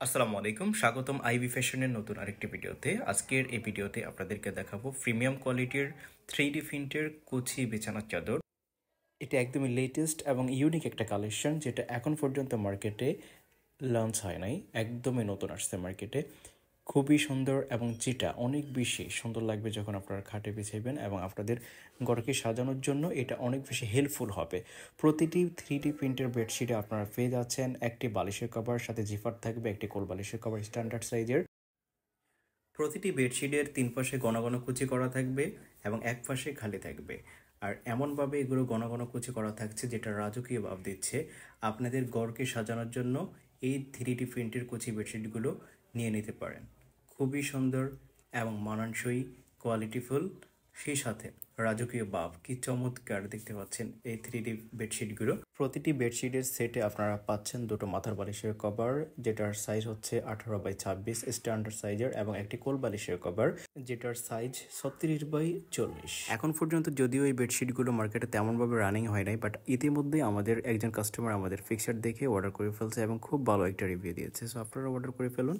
আসসালামু আলাইকুম, স্বাগতম আইবি ফ্যাশনের নতুন আরেকটি ভিডিওতে। আজকের এই ভিডিওতে আপনাদেরকে দেখাবো প্রিমিয়াম কোয়ালিটির 3D প্রিন্টের কুচি বিছানার চাদর। এটা একদমই লেটেস্ট এবং ইউনিক একটা কালেকশন, যেটা এখন পর্যন্ত মার্কেটে লঞ্চ হয় নাই, একদমই নতুন আসছে মার্কেটে। খুবই সুন্দর এবং যেটা অনেক বেশি সুন্দর লাগবে যখন আপনারা খাটে বিছাইবেন, এবং আপনাদের ঘরকে সাজানোর জন্য এটা অনেক বেশি হেল্পফুল হবে। প্রতিটি 3D প্রিন্টের বেডশিটে আপনারা পেয়ে যাচ্ছেন একটি বালিশের কভার, সাথে জিফার থাকবে, একটি কোল বালিশের কভার স্ট্যান্ডার্ড সাইজের। প্রতিটি বেডশিটের 3 পাশে ঘন ঘন কুচি করা থাকবে এবং এক পাশে খালি থাকবে। আর এমনভাবে এগুলো ঘন ঘন কুচি করা থাকছে যেটা রাজকীয় ভাব দিচ্ছে। আপনাদের ঘরকে সাজানোর জন্য এই 3D প্রিন্টের কুচি বেডশিটগুলো নিয়ে নিতে পারেন। খুবই সুন্দর এবং মানানসই, কোয়ালিটিফুল, সেই সাথে রাজকীয় ভাব। কি চমৎকার দেখতে পাচ্ছেন এই 3D বেডশিটগুলো। প্রতিটি বেডশিটের সেটে আপনারা পাচ্ছেন দুটো মাথার বালিশের কভার, যেটার সাইজ হচ্ছে 18x26 স্ট্যান্ডার্ড সাইজের, এবং একটি কোল বালিশের কভার যেটার সাইজ 36x40। এখন পর্যন্ত যদিও এই বেডশিটগুলো মার্কেটে তেমনভাবে রানিং হয় নাই, বাট ইতিমধ্যে আমাদের একজন কাস্টমার আমাদের ফিক্সার দেখে অর্ডার করে ফেলছে এবং খুব ভালো একটা রিভিউ দিয়েছে। সো আপনারা অর্ডার করে ফেলুন।